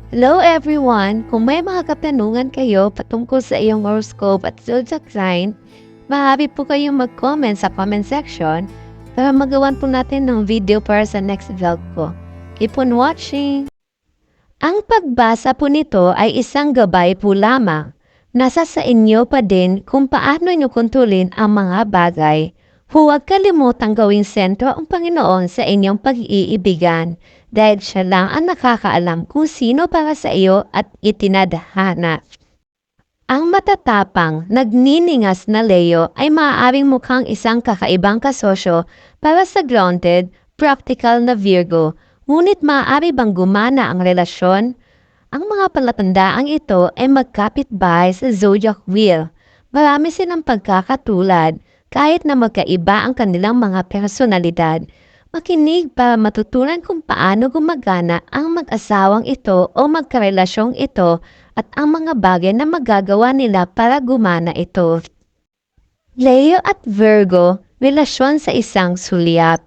Hello everyone! Kung may mga katanungan kayo patungkol sa iyong horoscope at zodiac sign, maaari po kayong mag-comment sa comment section para magawan po natin ng video para sa next vlog ko. Keep on watching! Ang pagbasa po nito ay isang gabay po lamang. Nasa sa inyo pa din kung paano nyo kontrolin ang mga bagay. Huwag kalimutang gawing sentro ang Panginoon sa inyong pag-iibigan dahil siya lang ang nakakaalam kung sino para sa iyo at itinadhana. Ang matatapang, nagniningas na Leo ay maaaring mukhang isang kakaibang kasosyo para sa grounded, practical na Virgo. Ngunit maaari bang gumana ang relasyon? Ang mga palatandaang ito ay magkapit-bahay sa zodiac wheel. Marami silang pagkakatulad kahit na magkaiba ang kanilang mga personalidad. Makinig para matutunan kung paano gumagana ang mag-asawang ito o magkarelasyong ito at ang mga bagay na magagawa nila para gumana ito. Leo at Virgo, relasyon sa isang sulyap.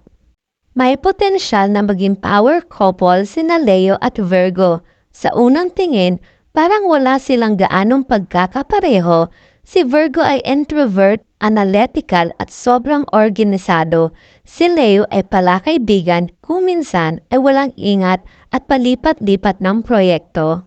May potensyal na maging power couple sina Leo at Virgo. Sa unang tingin, parang wala silang gaanong pagkakapareho. Si Virgo ay introvert, analytical at sobrang organisado. Si Leo ay palakaibigan kung minsan ay walang ingat at palipat-lipat ng proyekto.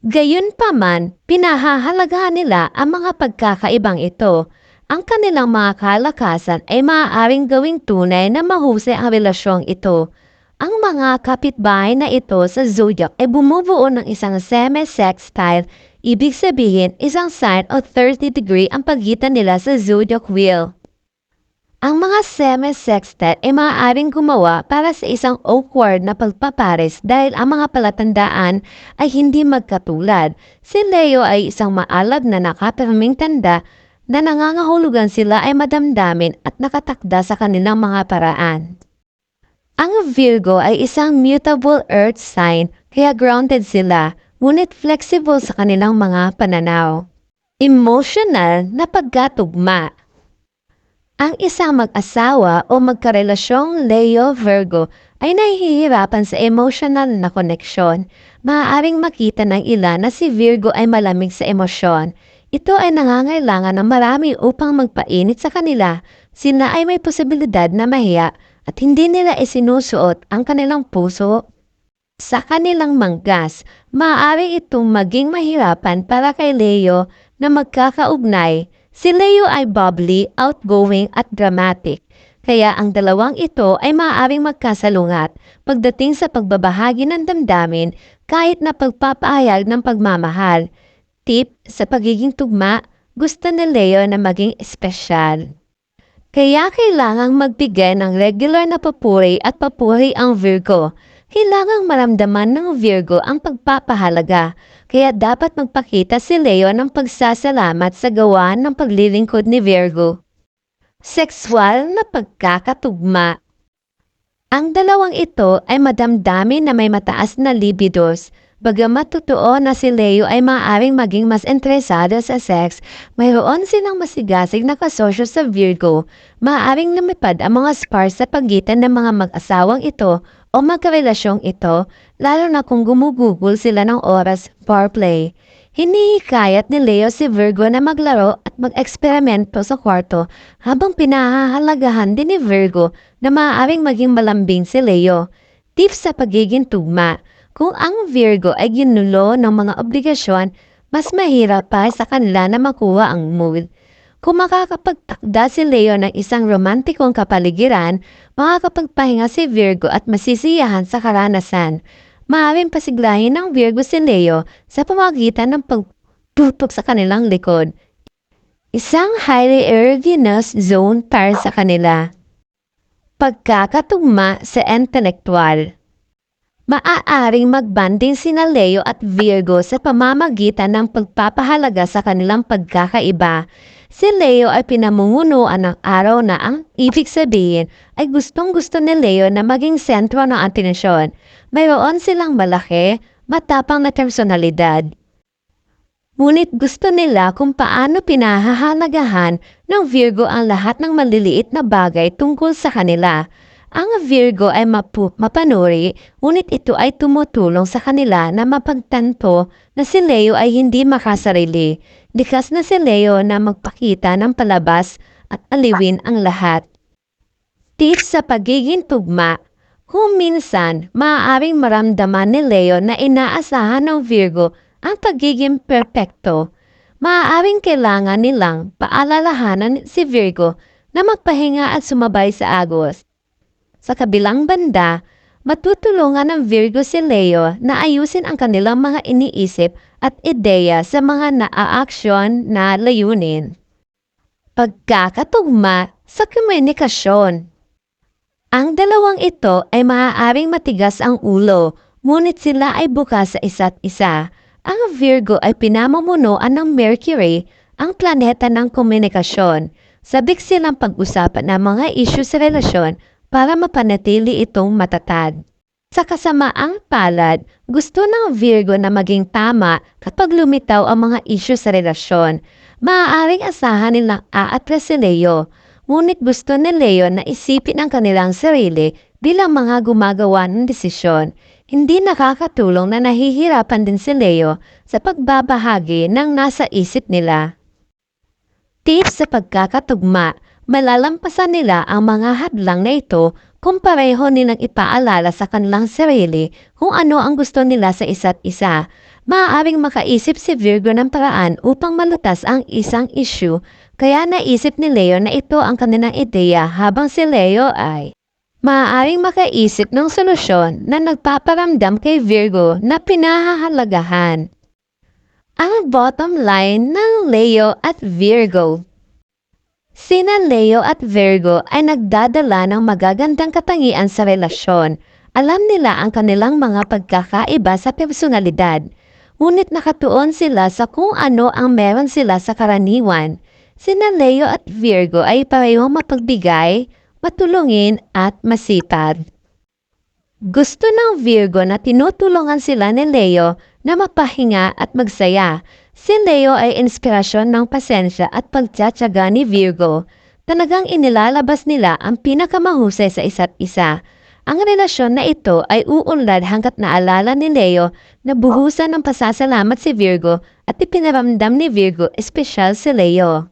Gayunpaman, pinahahalagahan nila ang mga pagkakaibang ito. Ang kanilang mga kalakasan ay maaaring gawing tunay na mahusay ang relasyong ito. Ang mga kapitbahay na ito sa zodiac ay bumubuo ng isang semi-sextile. Ibig sabihin, isang sign o 30 degree ang pagitan nila sa zodiac wheel. Ang mga semi-sextile ay maaaring gumawa para sa isang awkward na pagpapares dahil ang mga palatandaan ay hindi magkatulad. Si Leo ay isang maalab na nakaperming tanda na nangangahulugan sila ay madamdamin at nakatakda sa kanilang mga paraan. Ang Virgo ay isang mutable earth sign kaya grounded sila, ngunit flexible sa kanilang mga pananaw. Emotional na pagkatugma. Ang isang mag-asawa o magkarelasyong Leo-Virgo ay nahihirapan sa emotional na koneksyon. Maaaring makita ng ilan na si Virgo ay malamig sa emosyon. Ito ay nangangailangan ng marami upang magpainit sa kanila. Sila ay may posibilidad na mahiya at hindi nila isinusuot ang kanilang puso sa kanilang manggas. Maaari itong maging mahirapan para kay Leo na magkakaugnay. Si Leo ay bubbly, outgoing at dramatic. Kaya ang dalawang ito ay maaaring magkasalungat pagdating sa pagbabahagi ng damdamin kahit na pagpapahayag ng pagmamahal. Tip sa pagiging tugma, gusto ni Leo na maging espesyal. Kaya kailangang magbigay ng regular na papuri at papuri ang Virgo. Kailangang maramdaman ng Virgo ang pagpapahalaga, kaya dapat magpakita si Leo ng pagsasalamat sa gawa ng paglilingkod ni Virgo. Sexual na pagkakatugma. Ang dalawang ito ay madamdamin na may mataas na libidos. Bagamat totoo na si Leo ay maaaring maging mas interesado sa sex, mayroon silang masigasig na kasosyo sa Virgo. Maaaring lumipad ang mga sparks sa pagitan ng mga mag-asawang ito o magkarelasyong ito, lalo na kung gumugugol sila ng oras for play. Hinihikayat ni Leo si Virgo na maglaro at mag-eksperimento sa kwarto habang pinahahalagahan din ni Virgo na maaaring maging malambing si Leo. Tips sa pagiging tugma. Kung ang Virgo ay ginulo ng mga obligasyon, mas mahirap pa sa kanila na makuha ang mood. Kung makakapagtakda si Leo ng isang romantikong kapaligiran, makakapagpahinga si Virgo at masisiyahan sa karanasan. Maaaring pasiglahin ng Virgo si Leo sa pamamagitan ng pagtutok sa kanilang likod. Isang highly erogenous zone para sa kanila. Pagkakatugma sa intelektual. Maaaring magbanding sina Leo at Virgo sa pamamagitan ng pagpapahalaga sa kanilang pagkakaiba. Si Leo ay pinamumunuan ng araw na ang ibig sabihin ay gustong-gusto ni Leo na maging sentro ng atensyon. Mayroon silang malaki, matapang na personalidad. Ngunit gusto nila kung paano pinahahalagahan ng Virgo ang lahat ng maliliit na bagay tungkol sa kanila. Ang Virgo ay mapanuri, ngunit ito ay tumutulong sa kanila na mapagtanto na si Leo ay hindi makasarili. Likas na si Leo na magpakita ng palabas at aliwin ang lahat. Tips sa pagiging tugma. Kung minsan, maaaring maramdaman ni Leo na inaasahan ng Virgo ang pagiging perpekto, maaaring kailangan nilang paalalahanan si Virgo na magpahinga at sumabay sa agos. Sa kabilang banda, matutulungan ng Virgo si Leo na ayusin ang kanilang mga iniisip at ideya sa mga naaaksyon na layunin. Pagkakatugma sa komunikasyon. Ang dalawang ito ay maaaring matigas ang ulo, ngunit sila ay bukas sa isa't isa. Ang Virgo ay pinamumunuan ng Mercury, ang planeta ng komunikasyon. Sabik silang pag-usapan ng mga issue sa relasyon para mapanatili itong matatag. Sa kasamaang palad, gusto ng Virgo na maging tama kapag lumitaw ang mga issue sa relasyon. Maaaring asahan nilang aatras si Leo, ngunit gusto ni Leo na isipin ang kanilang sarili bilang mga gumagawa ng desisyon. Hindi nakakatulong na nahihirapan din si Leo sa pagbabahagi ng nasa isip nila. Tips sa pagkakatugma. Malalampasan nila ang mga hadlang na ito kung pareho nilang ipaalala sa kanilang sarili kung ano ang gusto nila sa isa't isa. Maaaring makaisip si Virgo ng paraan upang malutas ang isang issue, kaya naisip ni Leo na ito ang kanilang ideya habang si Leo ay maaaring makaisip ng solusyon na nagpaparamdam kay Virgo na pinahahalagahan. Ang bottom line ng Leo at Virgo. Sina Leo at Virgo ay nagdadala ng magagandang katangian sa relasyon. Alam nila ang kanilang mga pagkakaiba sa personalidad, ngunit nakatuon sila sa kung ano ang meron sila sa karaniwan. Sina Leo at Virgo ay parehong mapagbigay, matulungin at masipag. Gusto ng Virgo na tinutulungan sila ni Leo na mapahinga at magsaya. Si Leo ay inspirasyon ng pasensya at pagtsatsaga ni Virgo. Talagang inilalabas nila ang pinakamahusay sa isa't isa. Ang relasyon na ito ay uunlad hanggat naalala ni Leo na buhusan ng pasasalamat si Virgo at ipinaramdam ni Virgo espesyal si Leo.